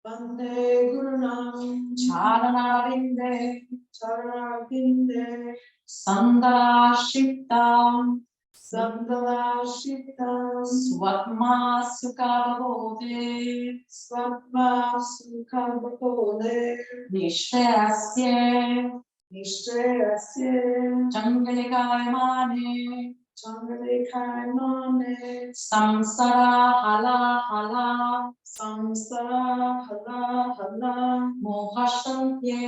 Vande Gurunam Charanavinde Sandashiptam Swatma Sukhabhode Nishreyasye Changalikaimane Samsara hala Mohashantye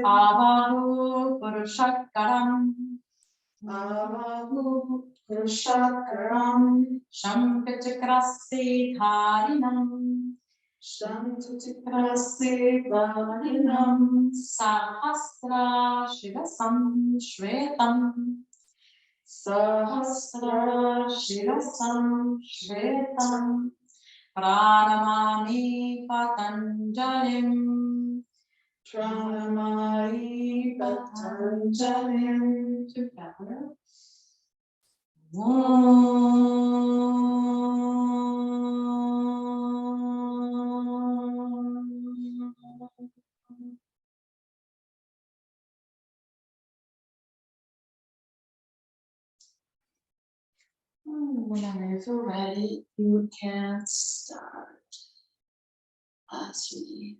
Avahu Purushakaram Shankachakrasya Dharinam Sahasra Shirasam Shvetam Pranamami Patanjalim together. Whenever you're ready, you can start as you need.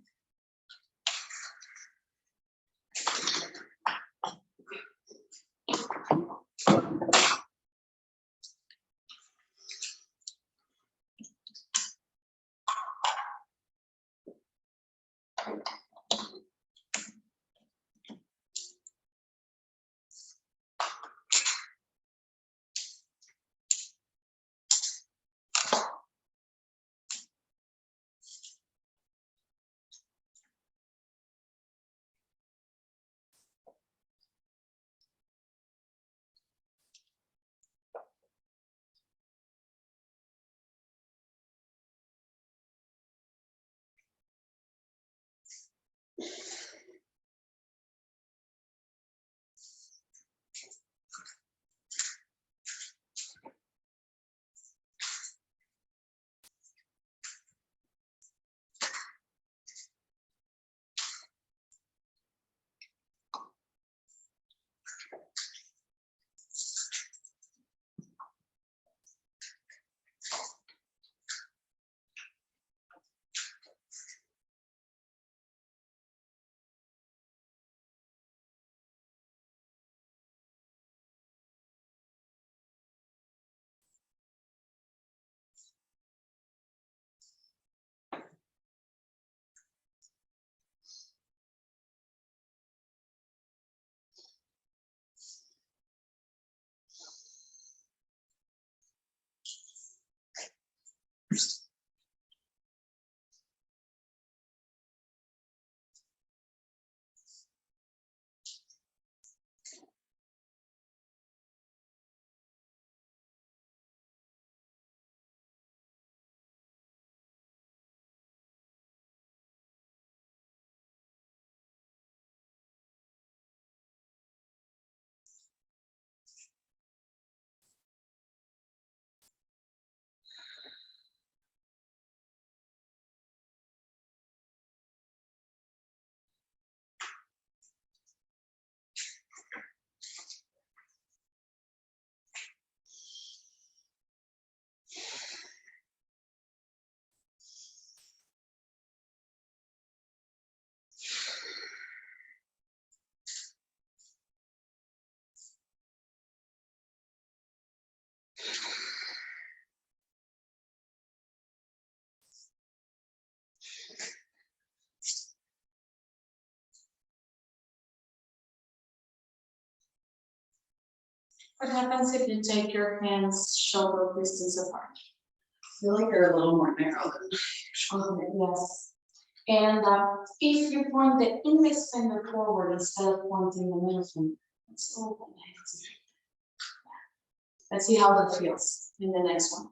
What happens if you take your hands shoulder distance apart? I feel like they're a little more narrow than Yes. And if you point the index finger forward instead of pointing the middle finger, let's open it. Let's see how that feels in the next one.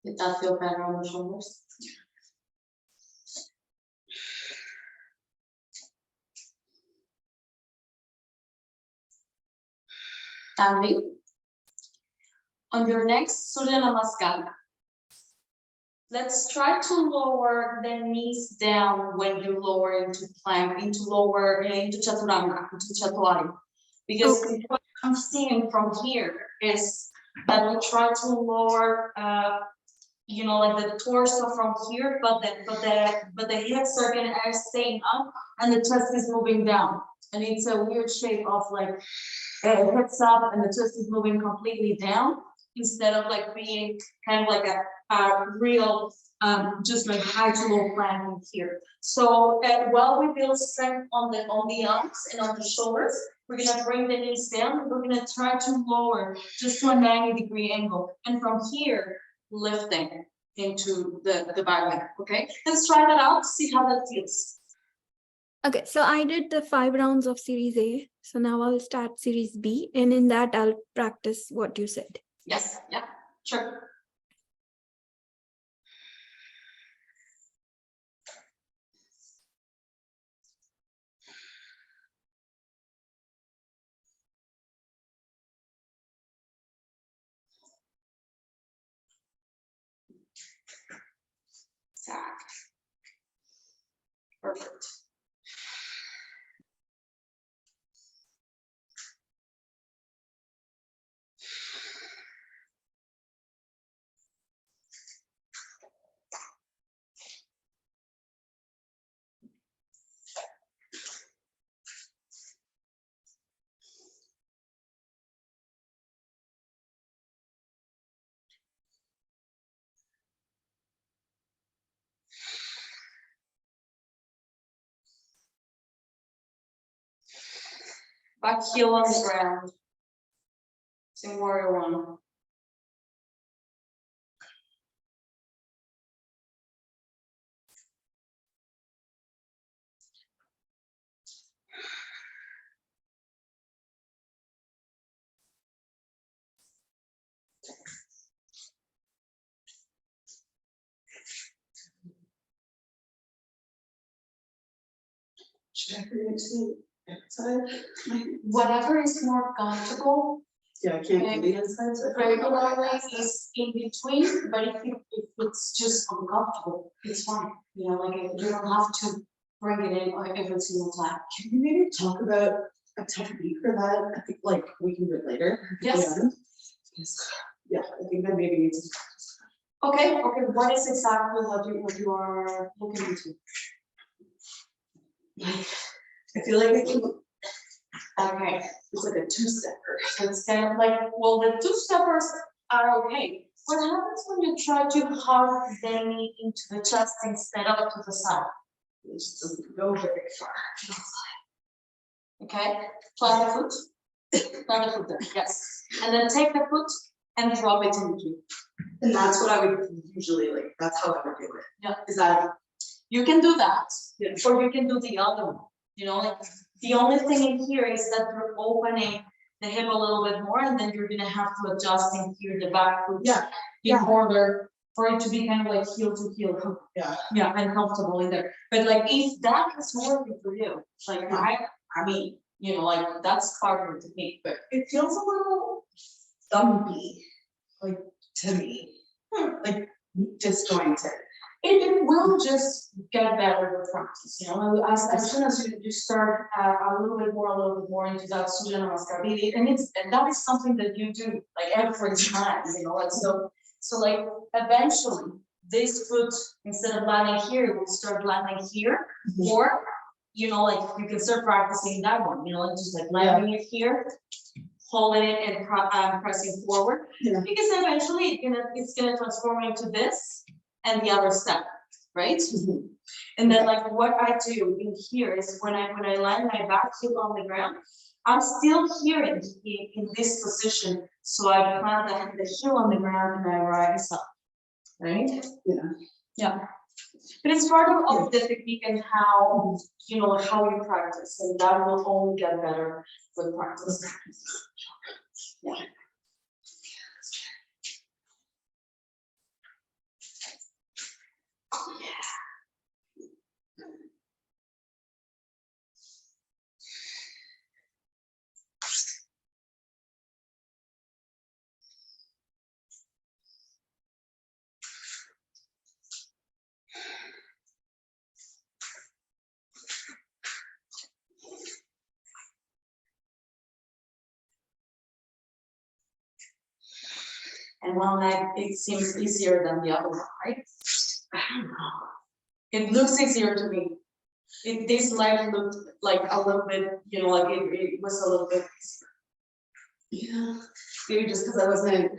Did that feel better on the shoulders? Andy, on your next Surya Namaskar, let's try to lower the knees down when you lower into plank, into chaturanga, into chatuari. Because what I'm seeing from here is that we try to lower, like the torso from here, but the hips are gonna staying up and the chest is moving down, and it's a weird shape of like hips up and the chest is moving completely down instead of like being kind of like a real just like high to low plank here. So while we build strength on the arms and on the shoulders, we're gonna bring the knees down and we're gonna try to lower just to a 90-degree angle, and from here lifting into the back leg. Okay, let's try that out, see how that feels. Okay, so I did the 5 rounds of series A. So now I'll start series B, and in that I'll practice what you said. Yes, yeah, sure. Perfect. Back heel on the ground. Sing warrior one. Should I bring it to the outside? Whatever is more comfortable. Yeah, I can't do the inside. So Regularly is in between, but if it's just uncomfortable, it's fine. You know, like you don't have to bring it in every single time. Can we maybe talk about a technique for that? I think like we can do it later. Yes. Yeah, I think that maybe needs to. Okay, what is exactly what you are looking into? I feel like it can, Okay, it's like a two-stepper. so it's kind of like, well, the two steppers are okay. What happens when you try to hug the knee into the chest instead of to the side? It just doesn't go very far. Okay, plant the foot, plant the foot there, yes. And then take the foot and drop it in between. And that's what I would usually like, that's how I would do it. Yeah. Is that, You can do that, Yeah. or you can do the other one. You know, like the only thing in here is that you're opening the hip a little bit more, and then you're gonna have to adjust in here the back foot yeah, in yeah. order for it to be kind of like heel to heel. Yeah. Yeah, and comfortable in there. But like if that is working for you, like I mean, you know, like that's part of the technique, but It feels a little thumpy, like to me, like disjointed. it will just get better with practice, you know, as soon as you start a little bit more into that Surya Namaskar, and that is something that you do like every time, you know, like so like eventually this foot, instead of landing here, will start landing here, or you know, like you can start practicing that one, you know, like just like landing it here, holding it and pressing forward, Yeah. because eventually it's gonna transform into this and the other step, right? And then like what I do in here is when I land my back heel on the ground, I'm still here in this position. So I plant the heel on the ground and I rise up, right? Yeah. Yeah. But it's part of the technique and how, you know, how you practice, and that will only get better with practice. Yeah. And one leg, it seems easier than the other one, right? I don't know. It looks easier to me. This leg looked like a little bit, you know, like it was a little bit easier. Yeah, maybe just because I wasn't.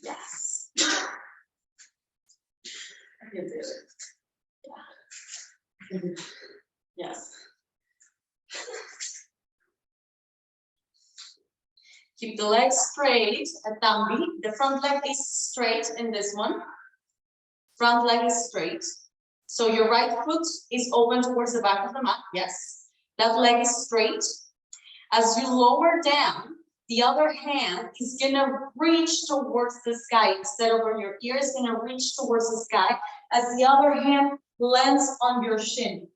Yes. You did it. Yeah. Yes. Keep the legs straight at Tambi. The front leg is straight in this one. Front leg is straight. So your right foot is open towards the back of the mat. Yes. That leg is straight. As you lower down, the other hand is gonna reach towards the sky. Instead of on your ear, it's gonna reach towards the sky as the other hand lands on your shin.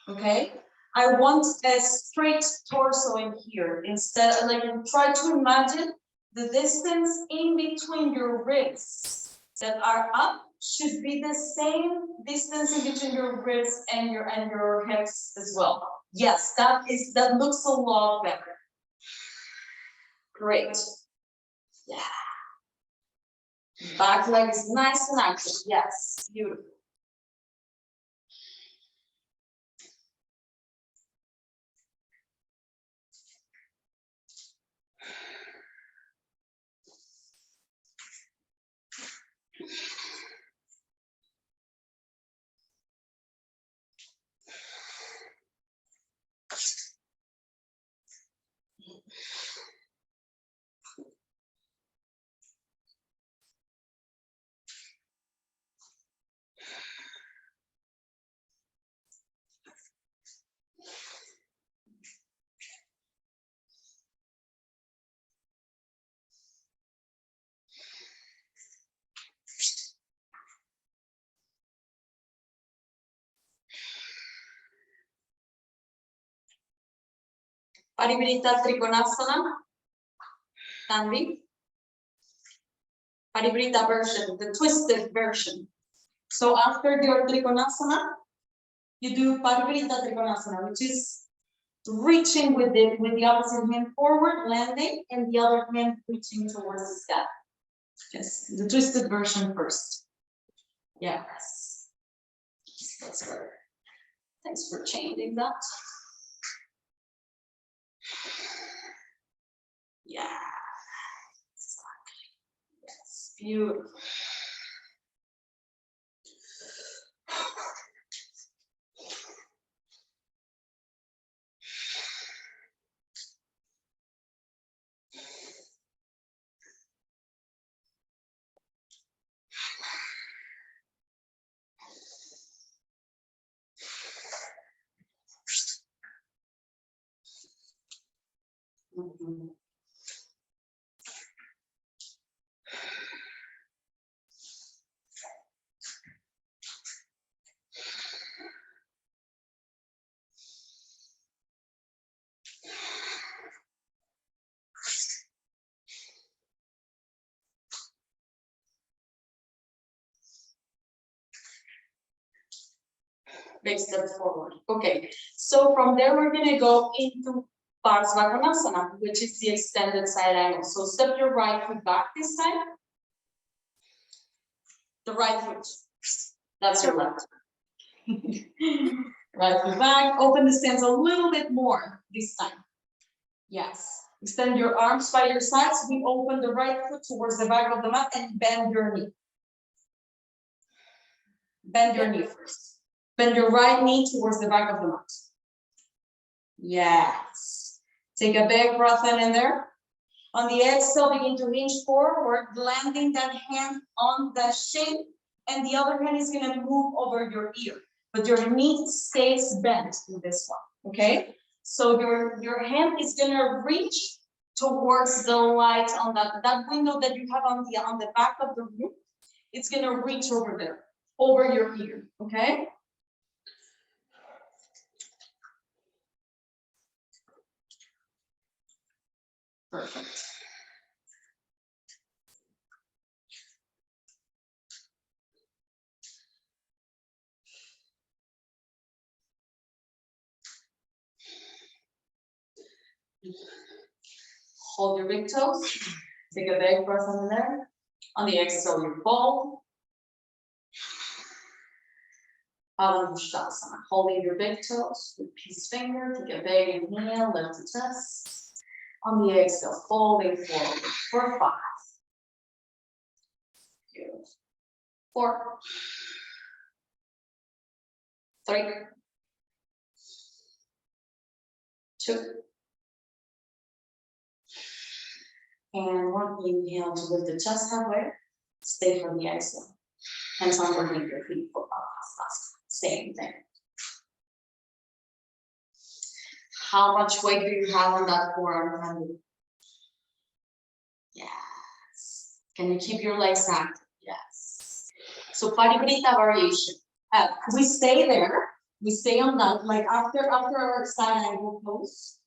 Okay? I want a straight torso in here. Instead, like try to imagine the distance in between your ribs that are up should be the same distance in between your ribs and your hips as well. Yes, that looks a lot better. Great. Yeah. Back leg is nice and active. Yes, beautiful. Parivrita Trikonasana. Tanvi. Parivrita version, the twisted version. So after your Trikonasana, you do Parivrita Trikonasana, which is reaching with the opposite hand forward, landing, and the other hand reaching towards the sky. Yes, the twisted version first. Yes. That's better. Thanks for changing that. Yeah. Yes, beautiful. Mm-hmm. Big step forward. Okay, so from there we're gonna go into Parsvakonasana, which is the extended side angle. So step your right foot back this time. The right foot. That's your left. Right foot back. Open the stance a little bit more this time. Yes. Extend your arms by your sides. We open the right foot towards the back of the mat and bend your knee. Bend your knee first. Bend your right knee towards the back of the mat. Yes. Take a big breath in there. On the exhale, begin to hinge forward, landing that hand on the shin, and the other hand is going to move over your ear. But your knee stays bent in this one, okay? So your hand is going to reach towards the light on that window that you have on the back of the room. It's going to reach over there, over your ear, okay? Perfect. Hold your big toes. Take a big breath in there. On the exhale, you fold. Ashtanga. Holding your big toes with peace finger. Take a big inhale, lift the chest. On the exhale, folding forward for 5. Beautiful. 4. 3. 2. And 1. Inhale to lift the chest halfway. Stay for the exhale. Hands underneath your feet for Ashtanga. Same thing. How much weight do you have on that forearm handle? Yes. Can you keep your legs active? Yes. So paribrita variation. We stay there. We stay on that. Like after our side angle pose,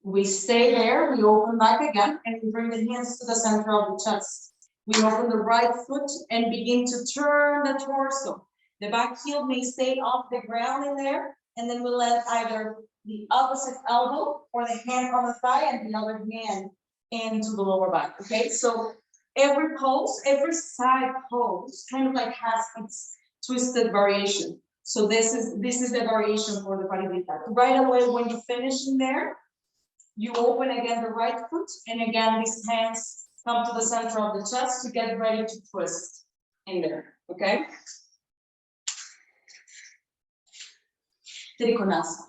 we stay there. We open back again, and we bring the hands to the center of the chest. We open the right foot and begin to turn the torso. The back heel may stay off the ground in there, and then we'll let either the opposite elbow or the hand on the thigh and the other hand into the lower back. Okay, so every pose, every side pose kind of like has its twisted variation. So this is the variation for the paribrita. Right away when you finish in there, you open again the right foot, and again these hands come to the center of the chest to get ready to twist in there. Okay. Trikonasana.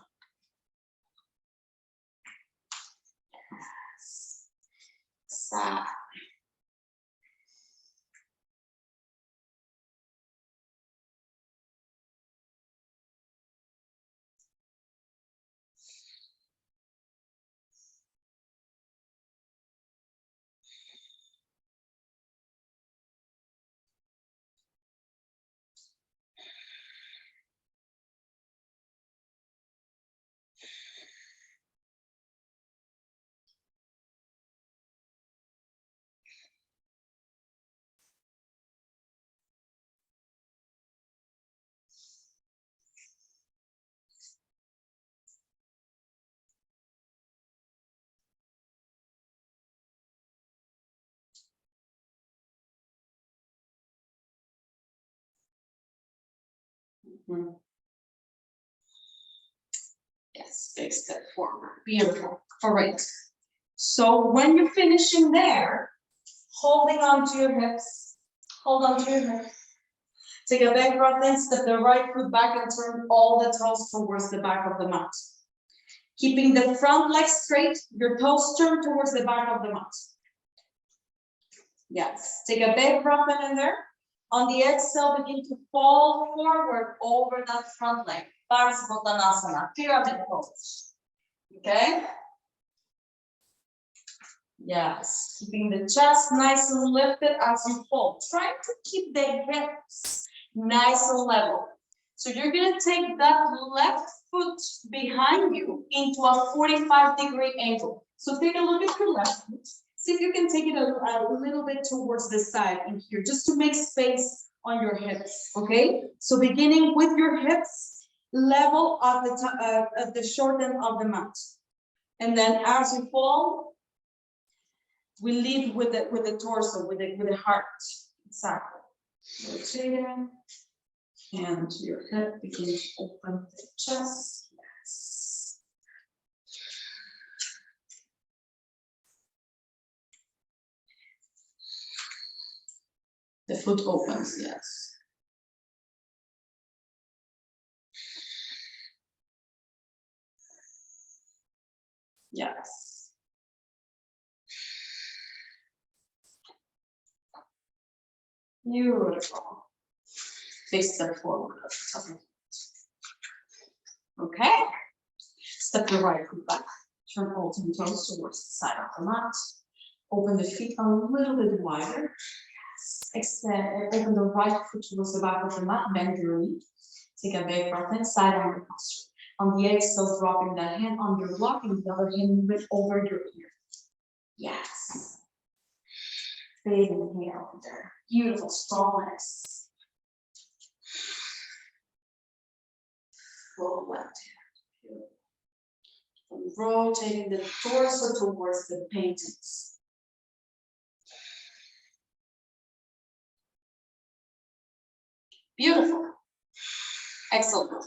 Yes. Side. Yes, big step forward. Beautiful. All right. So when you're finishing there, holding on to your hips, hold on to your hips. Take a big breath in, step the right foot back and turn all the toes towards the back of the mat. Keeping the front leg straight, your toes turn towards the back of the mat. Yes, take a big breath in there. On the exhale, begin to fall forward over that front leg. Parsvottanasana, pyramid pose. Okay? Yes, keeping the chest nice and lifted as you fold. Try to keep the hips nice and level. So you're gonna take that left foot behind you into a 45-degree angle. So take a look at your left foot. See if you can take it a little bit towards the side in here, just to make space on your hips, okay? So beginning with your hips level at the short end of the mat. And then as you fall, we lead with the torso, with the heart. Exactly. Rotating. Hand to your hip, begin to open the chest. Yes. The foot opens, yes. Yes. Beautiful. Big step forward. Okay. Step the right foot back. Turn all 10 toes towards the side of the mat. Open the feet a little bit wider. Extend, open the right foot towards the back of the mat. Bend your knee. Take a big breath in, side angle posture. On the exhale, dropping that hand on your block, and the other hand move it over your ear. Yes. Big inhale there. Beautiful, strong legs. Full left hand. Rotating the torso towards the paintings. Beautiful. Excellent.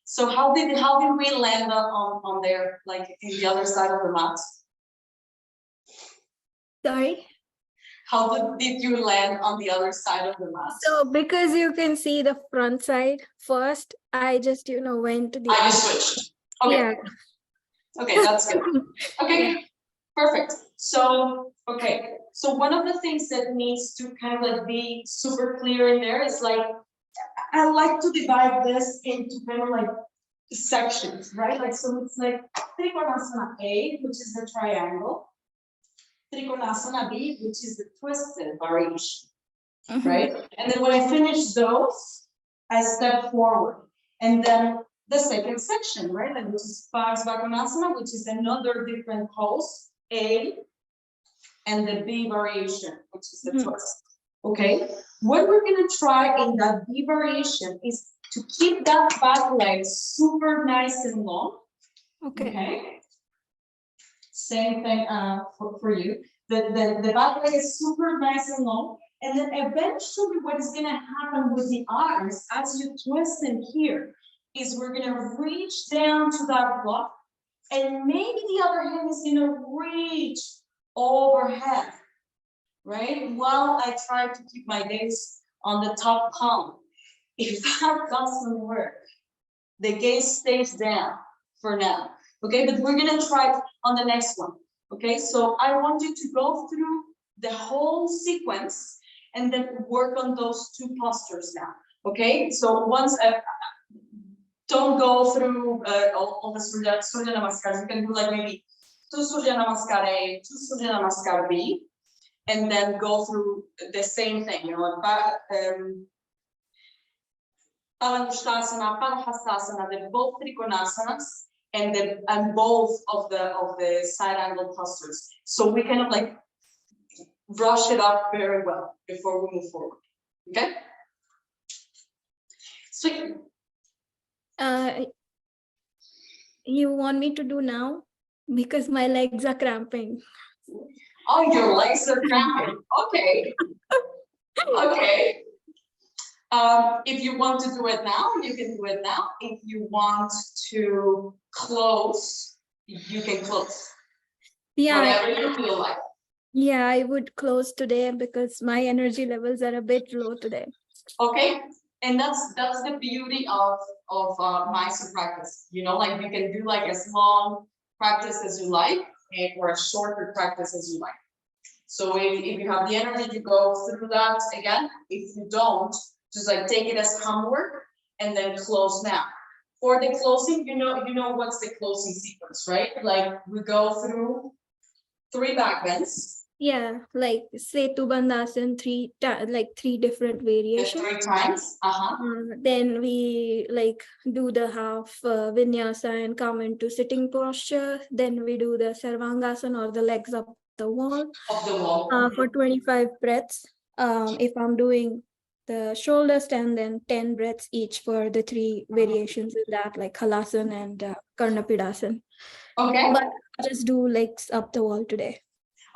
So how did we land on there, like in the other side of the mat? Sorry. How did you land on the other side of the mat? So because you can see the front side first, I just, went to the I just switched. Okay. Yeah. Okay, that's good. Okay, Yeah. perfect. So, okay. So one of the things that needs to kind of like be super clear in there is like, I like to divide this into kind of like sections, right? Like, so it's like Trikonasana A, which is the triangle. Trikonasana B, which is the twisted variation, right? And then when I finish those, I step forward. And then the second section, right? Like, which is Parsvakonasana, which is another different pose, A, and the B variation, which is the twist. Okay, what we're gonna try in that B variation is to keep that back leg super nice and long. Okay. Same thing for you. The back leg is super nice and long. And then eventually what is gonna happen with the arms as you twist them here is we're gonna reach down to that block, and maybe the other hand is gonna reach overhead, right? While I try to keep my gaze on the top palm. If that doesn't work, the gaze stays down for now. Okay, but we're gonna try on the next one. Okay, so I want you to go through the whole sequence and then work on those two postures now. Okay, so once don't go through all the Surya Namaskars. You can do like maybe 2 Surya Namaskar A, 2 Surya Namaskar B, and then go through the same thing, Palanustasana, Padahastasana, they're both Trikonasanas, and both of the side angle postures. So we kind of like brush it up very well before we move forward. Okay? Sweet. You want me to do now? Because my legs are cramping. Oh, your legs are cramping. Okay. Okay. If you want to do it now, you can do it now. If you want to close, you can close. Yeah. Whatever you feel like. Yeah, I would close today because my energy levels are a bit low today. Okay, and that's the beauty of Mysore practice. Like you can do like as long practice as you like, or a shorter practice as you like. So if you have the energy to go through that again, if you don't, just like take it as homework and then close now. For the closing, you know what's the closing sequence, right? Like we go through 3 back bends. Yeah, like Setu Bandhasan, three different variations. 3 times. Then we like do the half vinyasa and come into sitting posture. Then we do the Sarvangasana or the legs up the wall. For 25 breaths. If I'm doing the shoulder stand, then 10 breaths each for the 3 variations in that, like Halasana and Karnapidasan. Okay. But I'll just do legs up the wall today.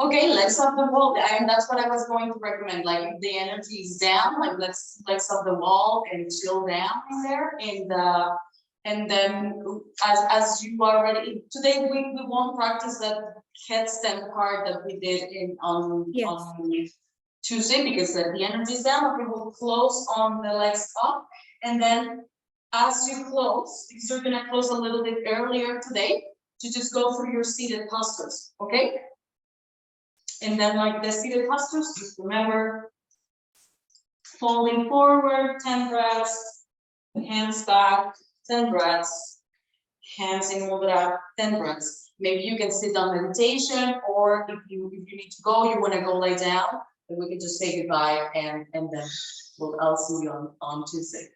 Okay, legs up the wall, and that's what I was going to recommend. Like if the energy is down, like let's legs up the wall and chill down in there. And then as you already today we won't practice that headstand part that we did on Tuesday because the energy is down. Okay, we'll close on the legs up, and then as you close, because you're gonna close a little bit earlier today, to just go through your seated postures. Okay. And then like the seated postures, just remember, falling forward, 10 breaths, hands back, 10 breaths, hands in mudra, 10 breaths. Maybe you can sit on meditation, or if you need to go, you want to go lay down, then we can just say goodbye and then I'll see you on Tuesday.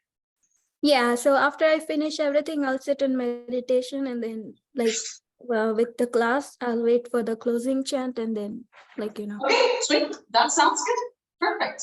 Yeah, so after I finish everything, I'll sit in meditation, and then with the class, I'll wait for the closing chant, and then Okay, sweet. That sounds good. Perfect.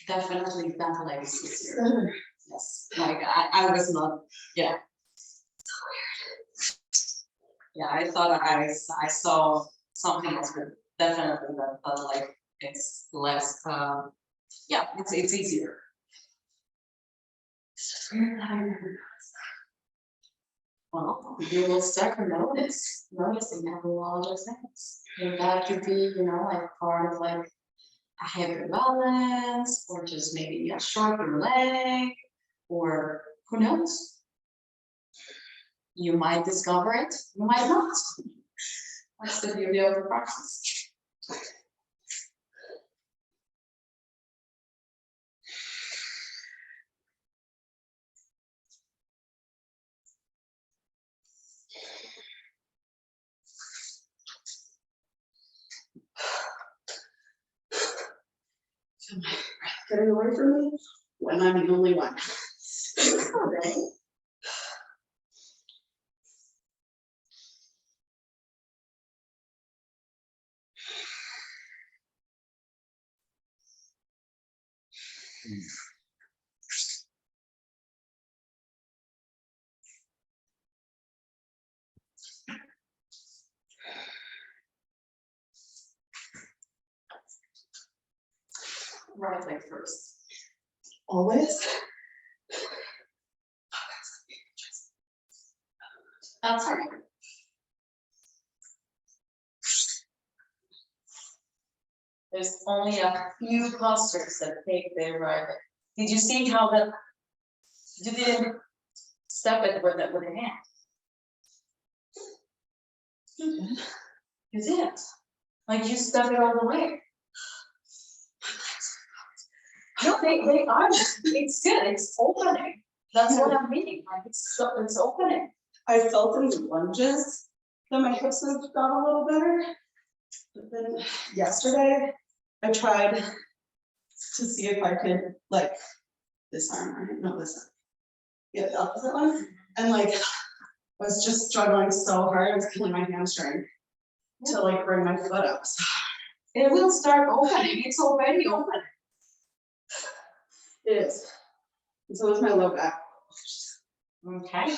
definitely that leg is easier. Yes, like I was not, yeah. Yeah, I thought I saw something else, but definitely that like it's less, yeah, it's easier. Well, you will start to noticing a lot of things. And that could be, like part of like a heavier balance, or just maybe a shorter leg, or who knows? You might discover it, you might not. That's the beauty of the practice. Getting away from me when I'm the only one. Okay. Right leg first. Always. That's all right. There's only a few postures that take the right leg. Did you see how that you didn't step it with the hand? You did. Like you step it all the way. No, they are. It's good. It's opening. That's what I'm meaning. Like it's opening. I felt in the lunges that my hips have got a little better. But then yesterday, I tried to see if I could like this arm, right? No, this arm. Yeah, the opposite one. And like I was just struggling so hard, I was killing my hamstring to like bring my foot up. So it will start opening. It's already opening. it is. And so is my low back. Okay.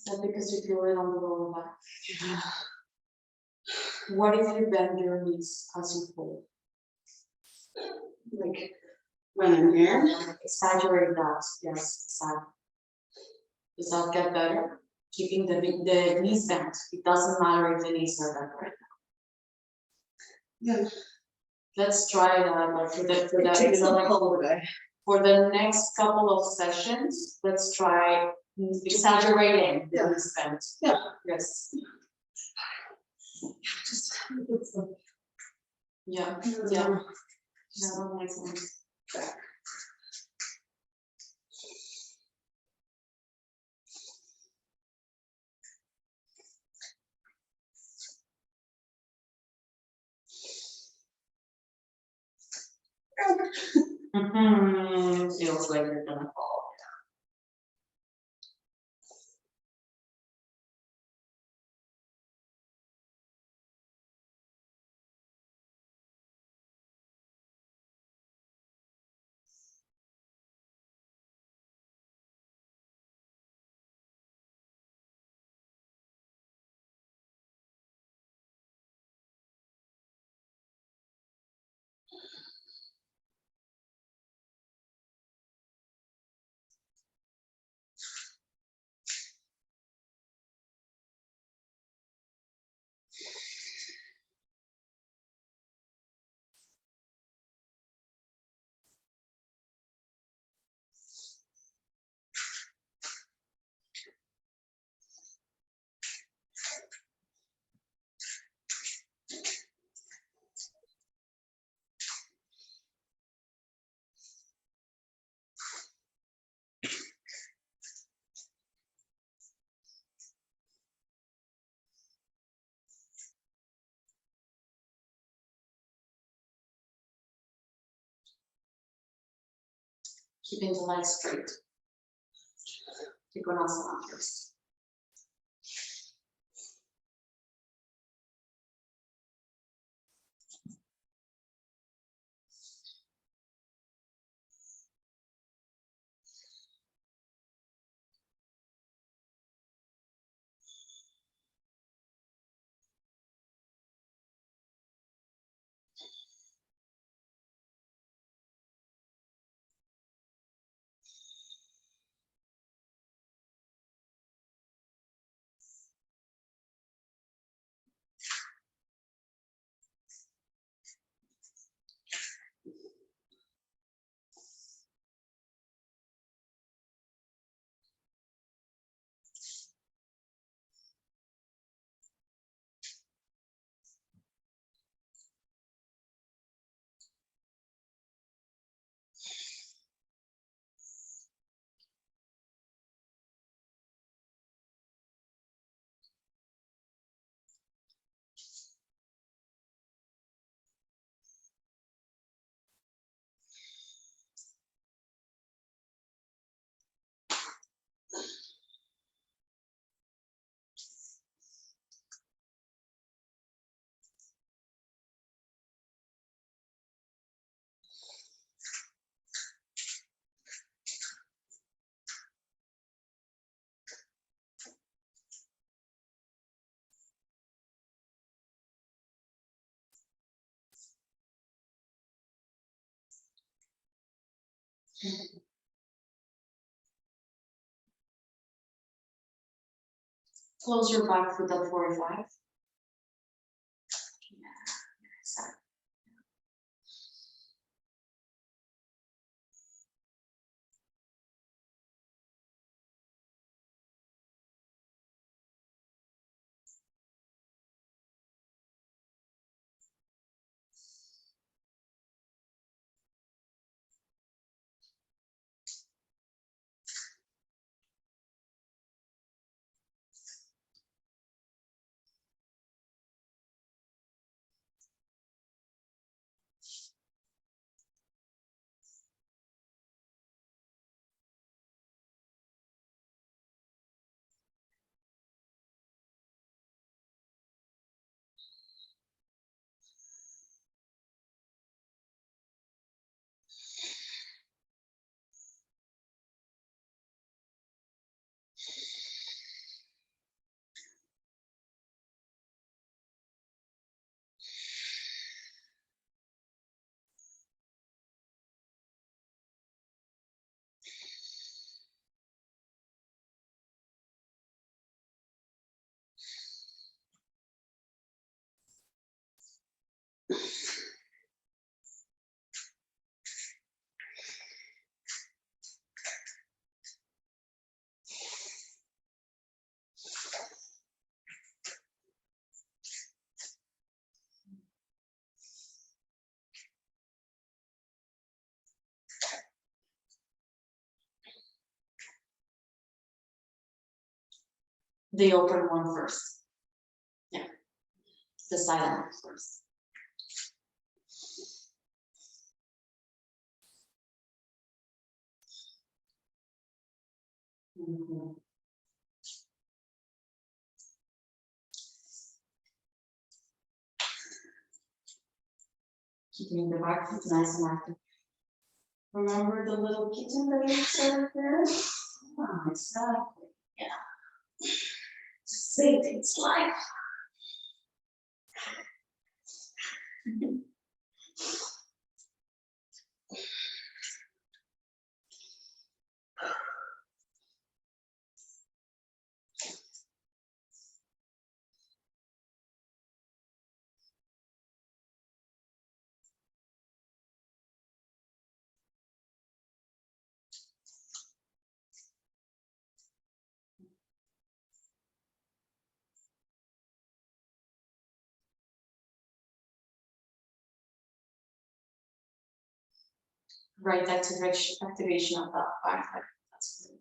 Is that because you feel it on the lower back? yeah. What if you bend your knees as you pull? Like when I'm here. Exaggerate that. Yes, exactly. Does that get better? Keeping the knees bent. It doesn't matter if the knees are bent right now. Yeah. Let's try that, like for It the takes you know, the like, pull away. for the next couple of sessions, let's try exaggerating the Yeah. knees bent. Yeah. Yes. Just, it's like, Yeah. yeah. Yeah. That makes sense. Feels like you're gonna fall. Keeping the legs straight. Trikonasana first. Close your back foot at 45. Exactly. The open one first. Yeah. The silent one first. Mm-hmm. Keeping the back foot nice and active. Remember the little kitten that you said there? Oh, exactly. Yeah. Just say things like. Right activation of that back. That's good.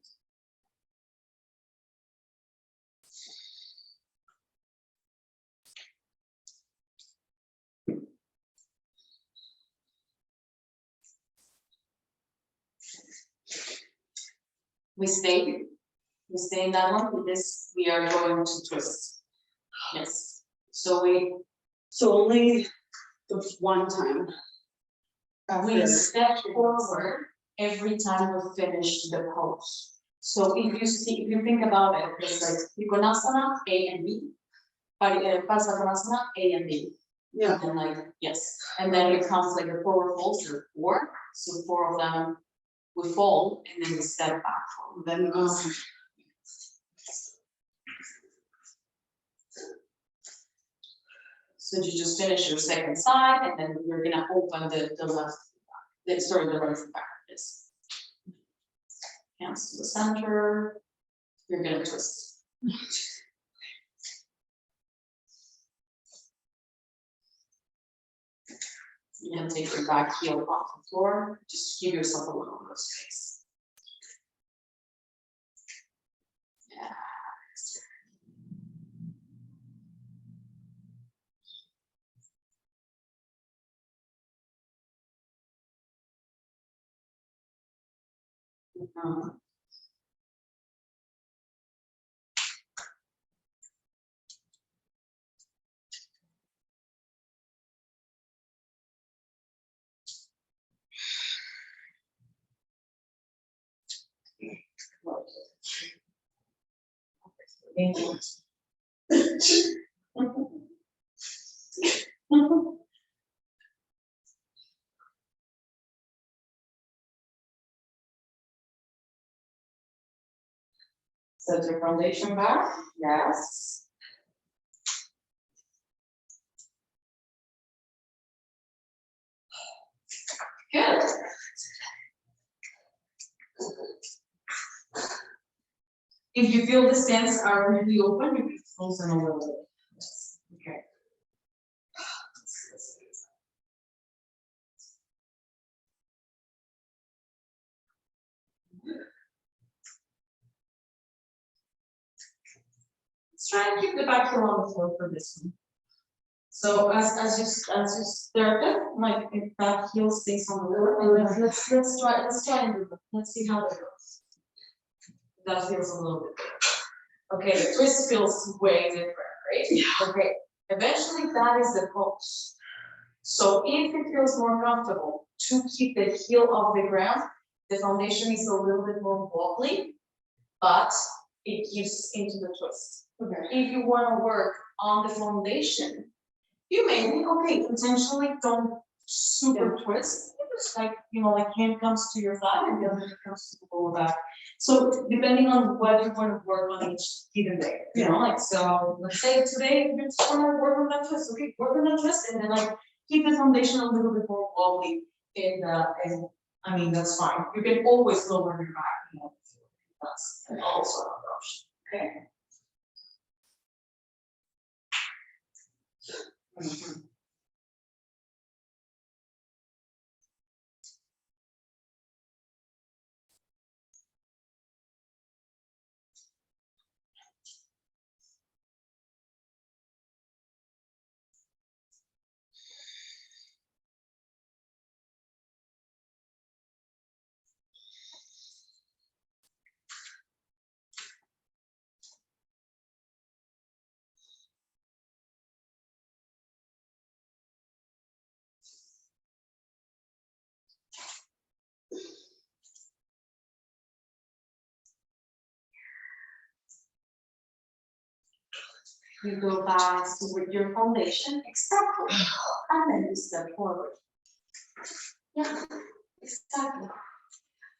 We stay in that one because we are going to twist. Yes. So only the one time. we After. step forward every time we finish the pose. So if you think about it, it's like Trikonasana, A and B, Parsvakonasana, A and B. Yeah. And like, yes. And then it comes like a forward fold, so 4. So 4 of them we fold and then we step back. Then So you just finish your second side and then you're gonna open the left, the right back. Yes. Hands to the center. You're gonna twist. You can take your back heel off the floor. Just give yourself a little bit of space. Yeah. Set your foundation back. Yes. Good. If you feel the stance are really open, you can close them a little bit. Okay. Let's try and keep the back heel on the floor for this one. So as you start it, like if that heel stays on the floor, and let's try and do it. Let's see how that goes. That feels a little bit better. Okay, the twist feels way different, right? Yeah. Okay. Eventually that is the pose. So if it feels more comfortable to keep the heel off the ground, the foundation is a little bit more wobbly, but it gives into the twist. Okay. If you want to work on the foundation, you may be okay, intentionally don't super twist. It's like, like hand comes to your thigh and the other hand comes to the lower back. So depending on what you want to work on each given day, like, so let's say today you just want to work on that twist, okay, work on that twist, and then like keep the foundation a little bit more wobbly and I mean, that's fine. You can always lower your back, you know, that's also an option, okay? Mhm. You go back with your foundation, exactly, and then you step forward. Yeah, exactly.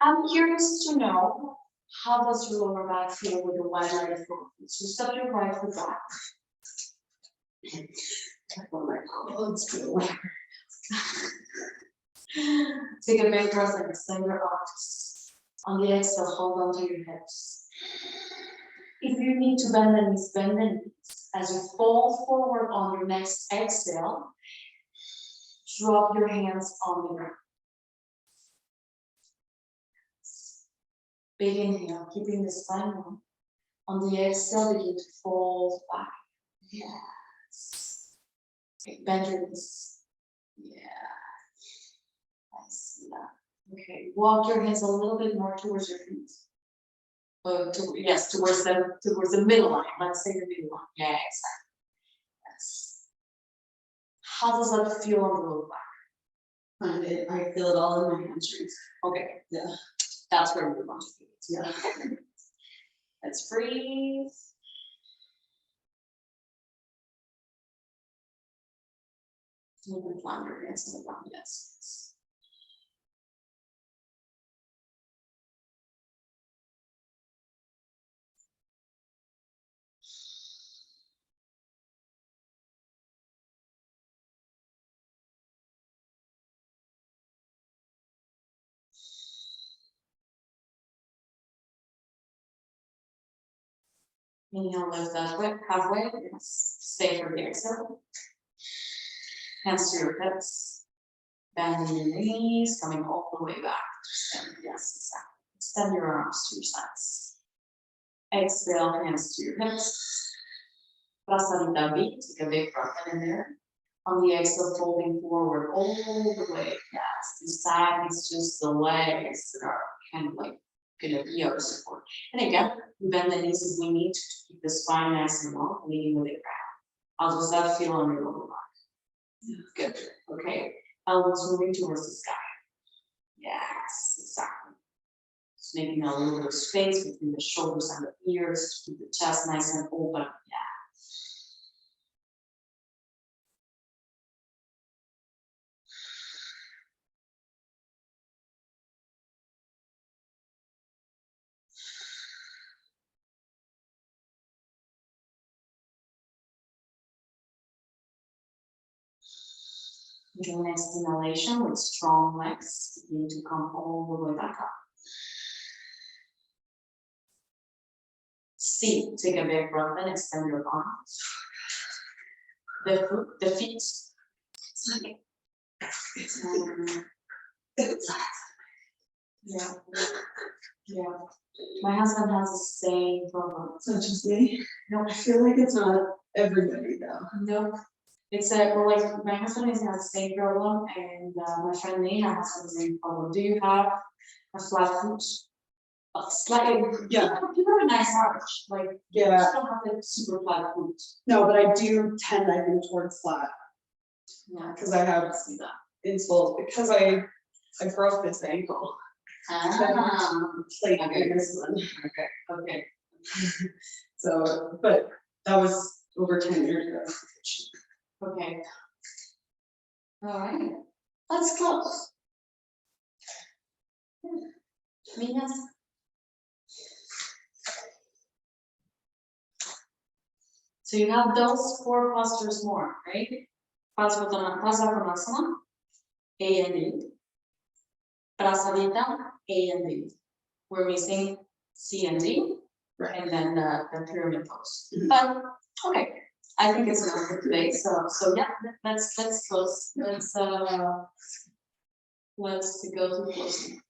I'm curious to know, how does your lower back feel with the wide-legged foot? So step your right foot back. Oh my God, it's good. Take a big breath and extend your arms. On the exhale, hold on to your hips. If you need to bend the knees, bend the knees. As you fall forward on your next exhale, drop your hands on the ground. Big inhale, keeping the spine long. On the exhale, begin to fold back. Yes. Okay, bend your knees. Yeah. I see that. Okay, walk your hands a little bit more towards your feet. Yes, towards the middle line. Let's say the middle line. Yeah, exactly. Yes. How does that feel on the lower back? I feel it all in my hamstrings. Okay. Yeah. That's where we want to be. Yeah. Let's breathe. You can find your hands in the ground. Yes. Inhale, lift that way, halfway. Yes. Stay for the exhale. Hands to your hips. Bending your knees, coming all the way back. Yes, exactly. Extend your arms to your sides. Exhale, hands to your hips. Prasadita V, take a big breath in there. On the exhale, folding forward all the way. Yes, this time it's just the legs that are kind of like gonna be our support. And again, we bend the knees as we need to keep the spine nice and long, leading with the ground. How does that feel on your lower back? Good. Okay. Elbows moving towards the sky. Yes, exactly. Just making a little bit of space between the shoulders and the ears to keep the chest nice and open. Yeah. Your next inhalation with strong legs, begin to come all the way back up. C, take a big breath and extend your arms. The feet. It's like, yeah. Yeah. My husband has the same problem. It's not just me. No, I feel like it's not everybody though. no. It's well, like my husband has the same problem, and my friend Nina has the same problem. Do you have a flat foot? A slightly, Yeah. You have a nice arch, like you Yeah. just don't have the super flat foot. No, but I do tend, I think, towards flat Yeah, because I have see that. insoles because I broke this ankle. Played Okay. this one. Okay. So, but that was over 10 years ago. Okay. All right. Let's close. Minas. So you have those 4 postures more, right? Pasakonasana, A and D. Prasadita, A and D. We're missing C and D, Right. and then the pyramid pose. Mhm. But okay, I think it's enough for today. So yeah, let's close. Let's go to closing.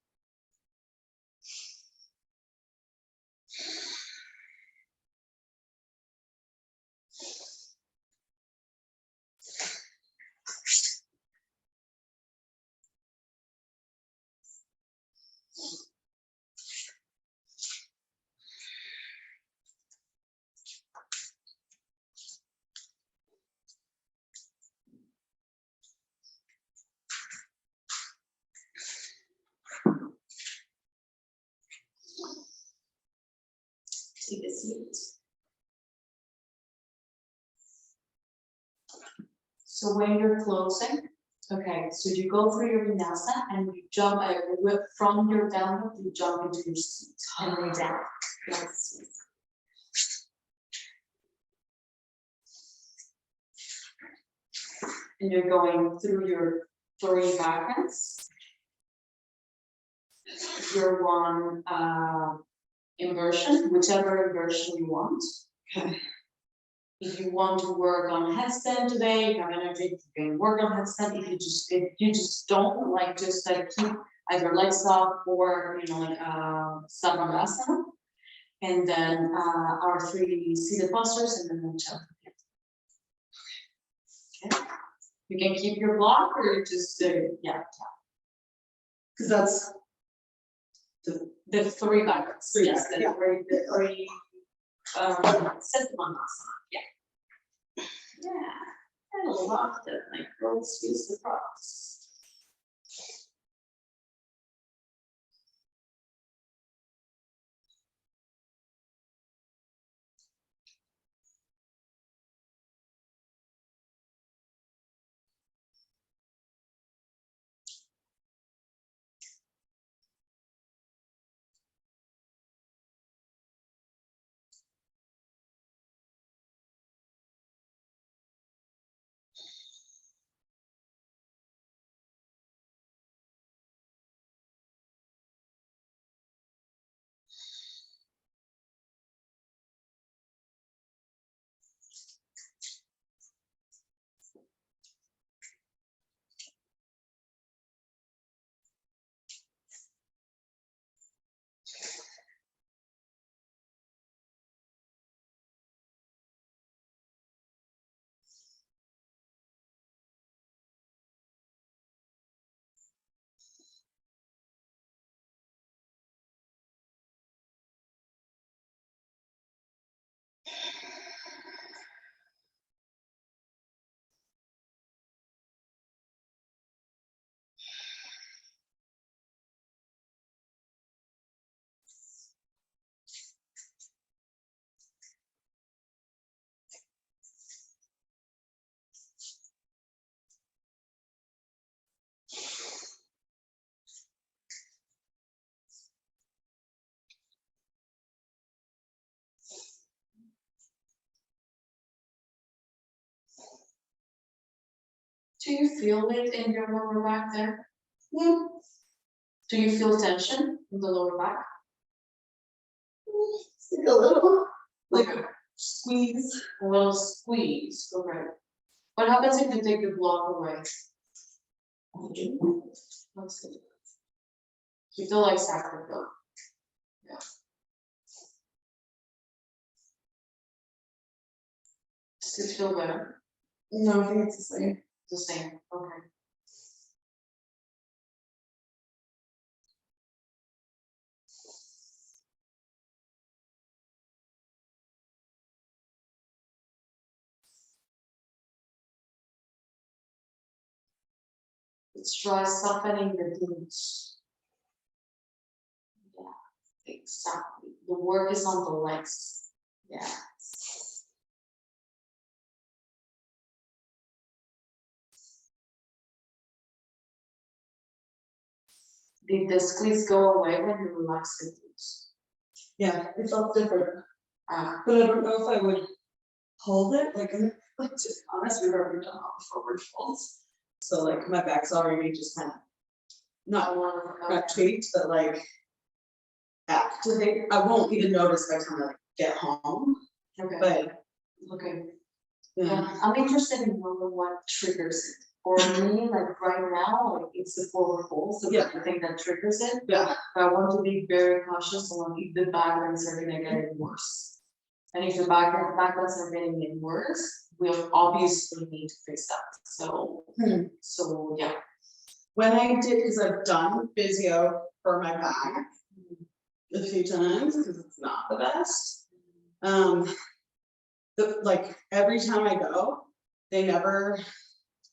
Take a seat. So when you're closing, okay, so you go through your vinyasa and you jump from your downward, you jump into your seat and lay down. Yes. And you're going through your 3 backhands. Your 1 inversion, whichever inversion you want. Okay. If you want to work on headstand today, you have energy, you can work on headstand. If you just don't, like, just keep either legs up or Savandasana. And then our 3 seated postures, and then we'll jump. Okay. You can keep your block or just yeah. Because that's The 3 backwards. Yes, the yeah. 3 Siddhamanasana. Yeah. Yeah. I love that. Like, let's use the props. Do you feel it in your lower back there? Yeah. Do you feel tension in the lower back? It's like a little, like a squeeze. A little squeeze. Okay. What happens if you take the block away? Let's see. You feel like sacral though. Yeah. Does it feel better? No, I think it's the same. The same. Okay. Let's try softening the glutes. Yeah, exactly. The work is on the legs. Yeah. Did the squeeze go away when you relax the glutes? Yeah, it felt different. Ah, But I don't know if I would hold it. Like like, to be honest, we've already done all the forward folds. So like my back's already just kind of not tweaked, but like activate. I won't even notice by the time I like, get home. Okay. But Okay. yeah. Yeah, I'm interested in knowing what triggers it. For me, like right now, like it's the forward fold, so Yeah. the thing that triggers it. Yeah. But I want to be very cautious on if the backlinks are gonna get worse. And if the backlinks are getting it worse, we'll obviously need to fix that. So, so yeah. When I did, because I've done physio for my back a few times, because it's not the best. Like every time I go, they never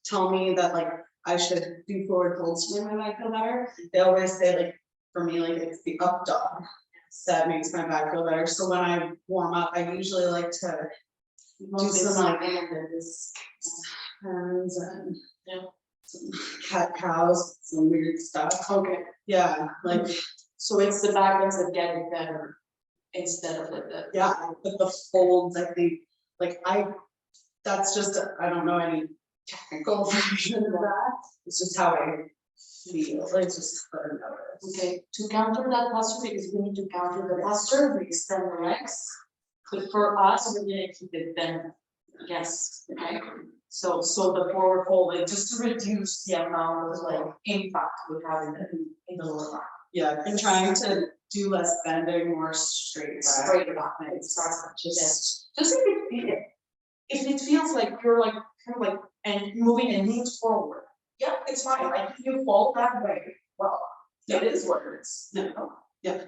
tell me that like I should do forward folds to make my back feel better. They always say like for me like it's the up dog that makes my back feel better. So when I warm up, I usually like to do some like hands and some cat cows, some weird stuff. Okay. Yeah, like So it's the backlinks that get it better instead of like the. yeah, but the folds, I think, like that's just I don't know any technical version of that. It's just how I feel. It's just what I notice. Okay, to counter that posture, because we need to counter the posture, we extend the legs. But for us, we're gonna keep it bent. Yes, okay. So the forward fold, like just to reduce the amount of like impact we have in the lower back. Yeah, and trying to do less bending, more straight back. Straight back, just if it feels like you're like kind of like and moving and knees forward. Yeah, it's fine. Like if you fall that way, well, it is what it is. Yeah. Yeah.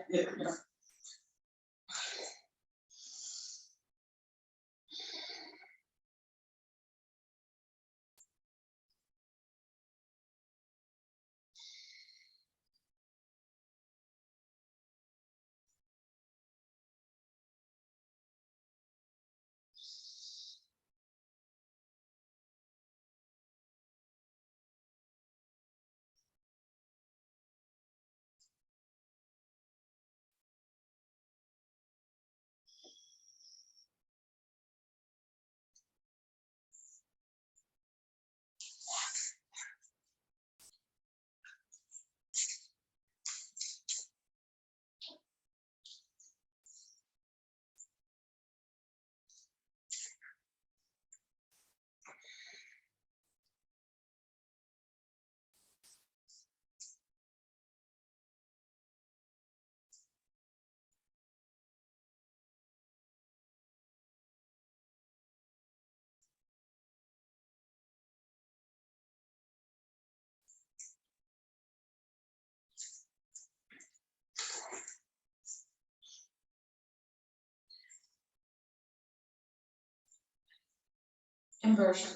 Inversion.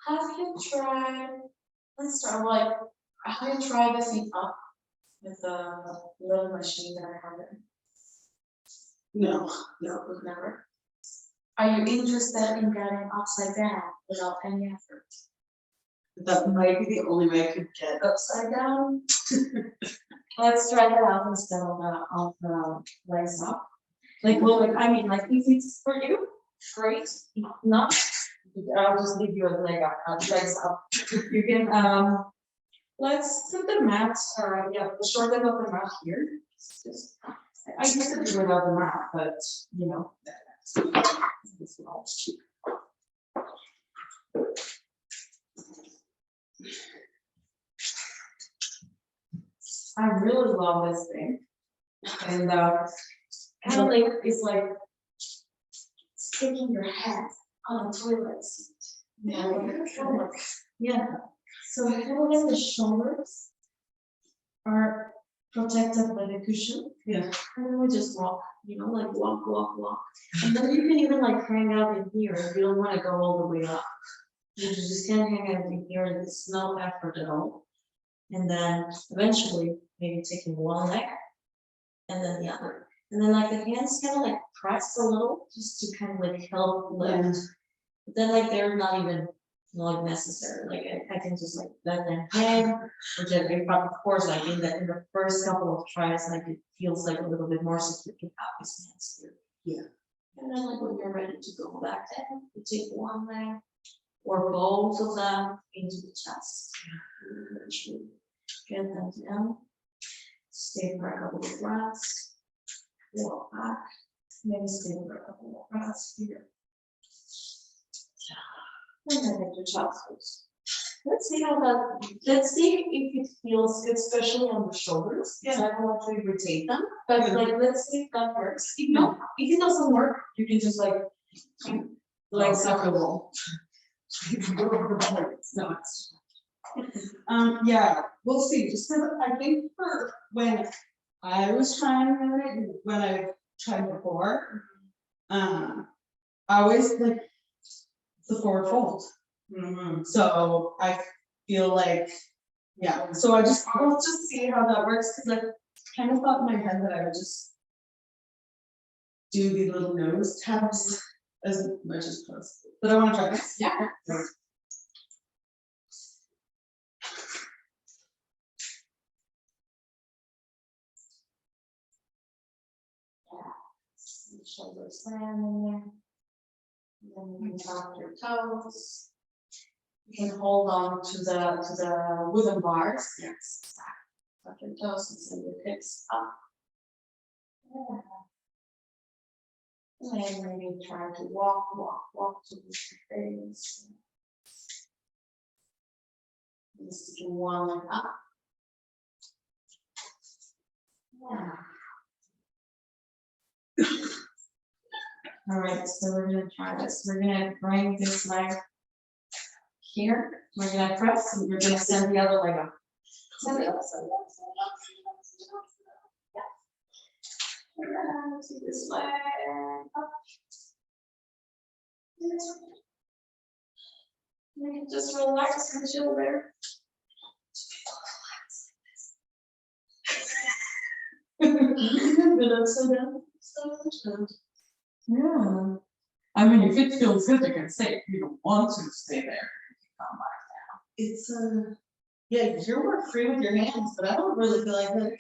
Have you tried, let's start like, have you tried the feet up with a little machine that I have it? No. Never. Are you interested in getting upside down without any effort? That might be the only way I could get Upside down? Let's try that out instead of the legs up. Like, well, like, I mean, like, if it's for you, great. If not, I'll just leave you a leg up, legs up. You can, let's put the mat, yeah, the short end of the mat here. I used to do it without the mat, but, you know. It's not cheap. I really love this thing. And kind of like it's like sticking your head on a toilet seat. Yeah. Yeah. So kind of like the shoulders are protected by the cushion. Yeah. And then we just walk, you know, like walk. And then you can even like hang out in here if you don't want to go all the way up. You just can hang out in here, it's no effort at all. And then eventually maybe taking one leg and then the other. And then like the hands kind of like press a little just to kind of like help lift. Yeah. But then like they're not even like necessary. Like I can just like let them hang, which of course like in the first couple of tries, like it feels like a little bit more secure to have these hands here. Yeah. And then like when you're ready to go back in, you take one leg or both of them into the chest. Get them down. Stay for a couple of breaths. Walk back. Maybe stay for a couple of breaths here. And then take your chest pose. Let's see how that, let's see if it feels good, especially on the shoulders. Yeah. I don't want to rotate them, but like, let's see if that works. If not, if it doesn't work, you can just like suck a roll. No, it's. Yeah, we'll see, just because I think for when I was trying it, when I tried before, I always like the forward fold. So I feel like, yeah, so we'll just see how that works, because I kind of thought in my head that I would just do the little nose taps as much as possible, but I want to try this. Yeah. Shoulders slam in there. And then you can drop your toes. You can hold on to the wooden bars. Yes. Drop your toes and send your hips up. Yeah. And then maybe try to walk to the face. Just do one leg up. Yeah. All right, so we're gonna try this. We're gonna bring this leg here. We're gonna press and we're gonna send the other leg up. Send it up, send it up, send it up, send it up, send it up, send it up. Yeah. We're gonna see this leg up. You can just relax and chill there. Yeah. I mean, if it feels good, you can stay. If you don't want to stay there, you can come back down. It's yeah, you're more free with your hands, but I don't really feel like that.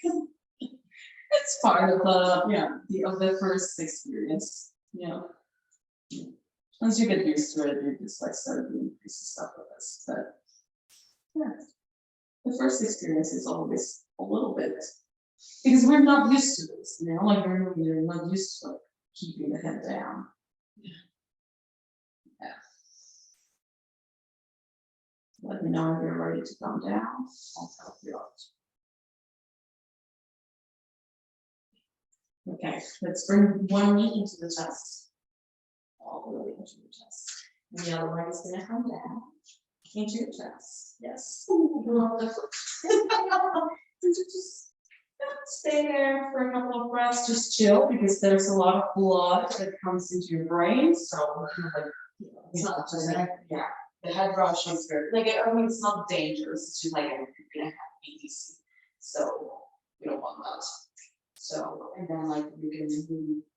It's part of the first experience. Yeah. Once you get used to it, you just like start doing crazy stuff with this. But yeah, the first experience is always a little bit because we're not used to this, like we're not used to like keeping the head down. Yeah. Let me know if you're ready to come down. I'll help you out. Okay, let's bring one knee into the chest. All the way into your chest. And the other leg is going to come down into your chest. Yes. Just stay there for a couple of breaths. Just chill because there's a lot of blood that comes into your brain. So, it's not just like, yeah, the head rush is very, it's not dangerous. It's just like you're going to have BTC. So, we don't want that. So, and then you can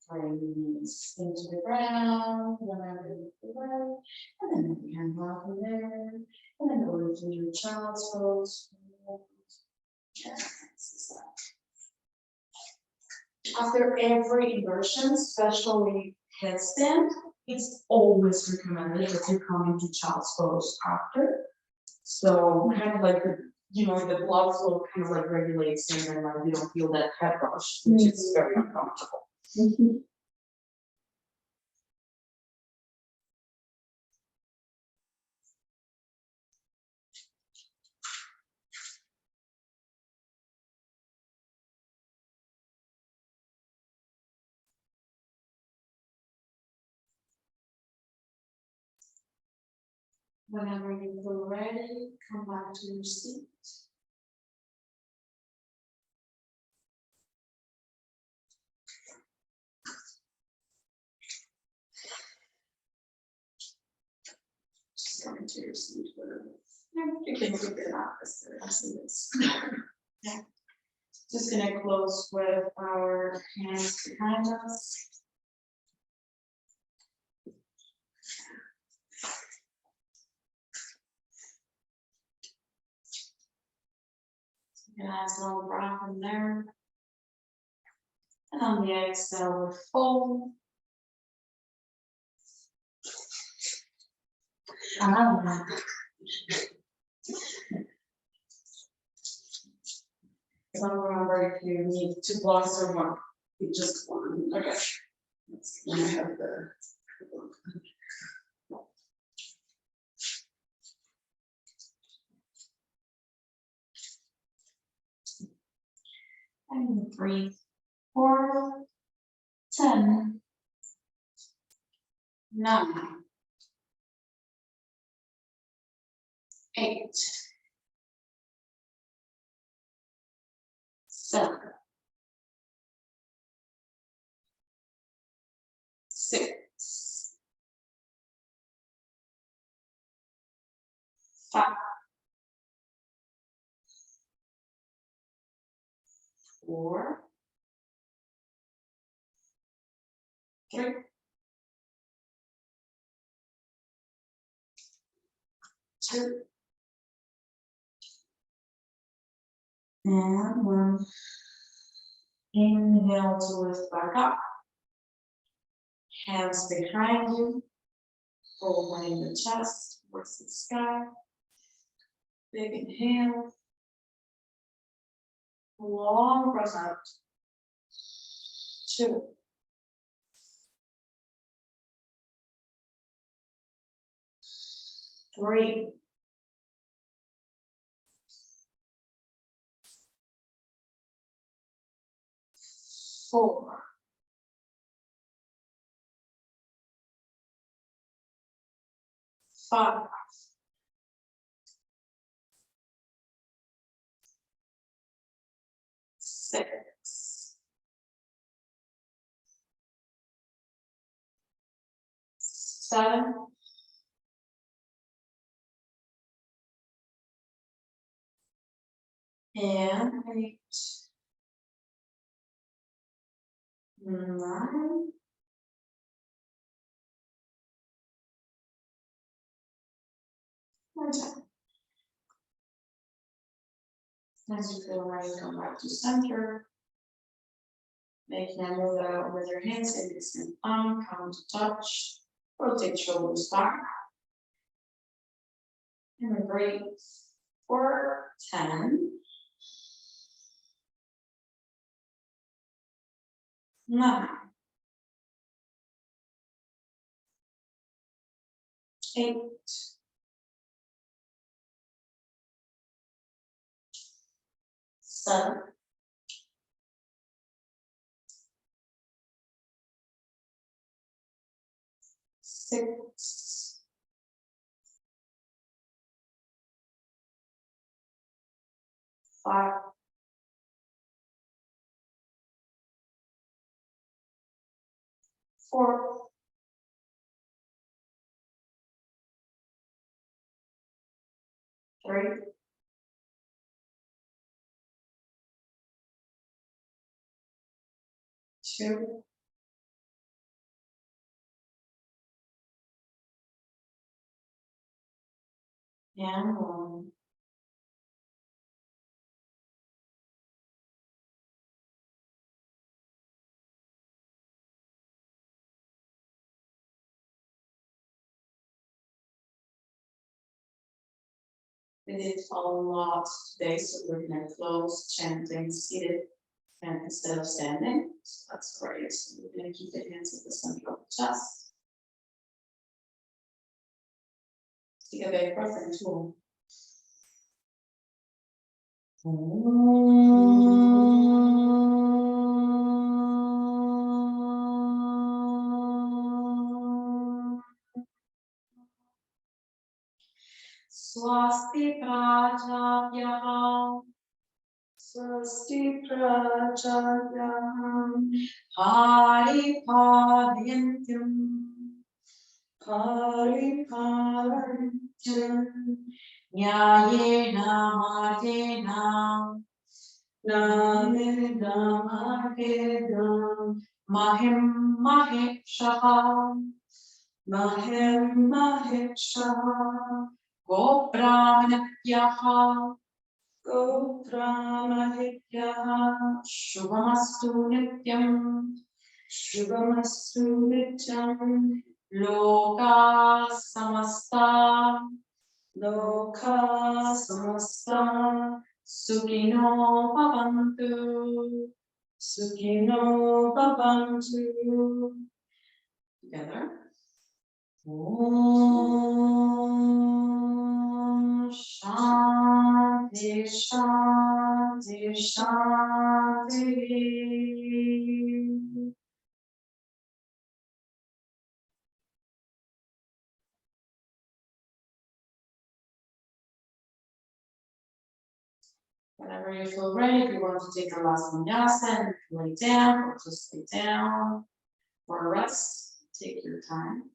bring your knees into the ground, whenever you feel, and then you can go from there, and then go into your child's pose. After every inversion, especially headstand, it's always recommended that you come into child's pose after. So kind of like the blood flow kind of like regulates and then you don't feel that head rush, which is very uncomfortable. Whenever you feel ready, come back to your seat. Just come into your seat. You can keep it up as the rest of this. Yeah. Just gonna close with our hands behind us. Nice long breath in there. And on the exhale, we fold. Ah. I don't remember if you need 2 blocks or one. Just one. Okay. Let's see, I have the. And 3, 4, 10, 9, 8, 7, 6, 5, 4, 3, 2, and 1. Inhale to lift back up. Hands behind you. Opening the chest towards the sky. Big inhale. Long breath out. 2. 3. 4. 5. 6. 7. 8. 9. And 10. As you feel ready, come back to center. Making a move out with your hands, index and thumb, come to touch. Rotate shoulders back. And breathe for 10. 9. 8. 7. 6. 5. 4. 3. 2. 1. We did a lot today, so we're gonna close chanting seated and instead of standing. So that's great. So we're gonna keep the hands at the center of the chest. Take a big breath in 2. Swasti Prajavyam. Swasti Prajavyam. Paripadyantyam. Paripalantyam. Nyayena Margena. Namena Mahedam. Mahim Maheshaha. Mahem Maheshaha. Gobrahmanabhyaha. Gopramahityaha. Shubhamastu nityam. Shubhamastu nityam. Loka samasta Loka samasta sukhino bhavantu. sukhino bhavantu. Together. Om Shanti Shanti Shanti. Whenever you feel ready, if you want to take a last vinyasa and lay down or just lay down or rest, take your time.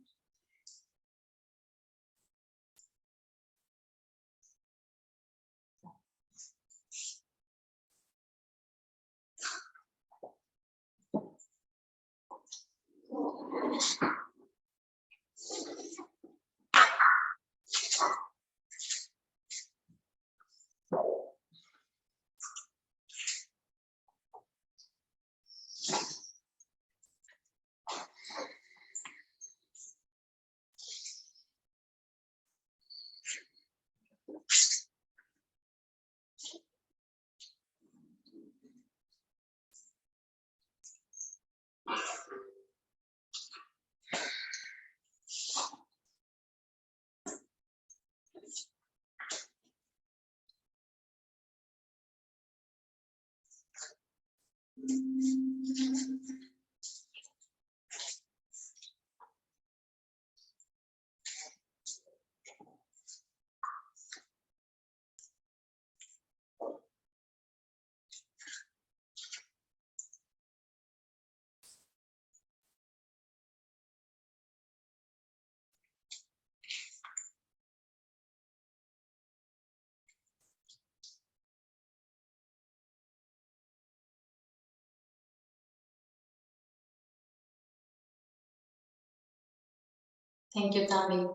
Thank you, Tami.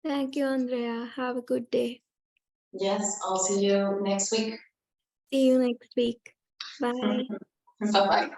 Thank you, Andrea. Have a good day. Yes, I'll see you next week. See you next week. Bye. Bye-bye.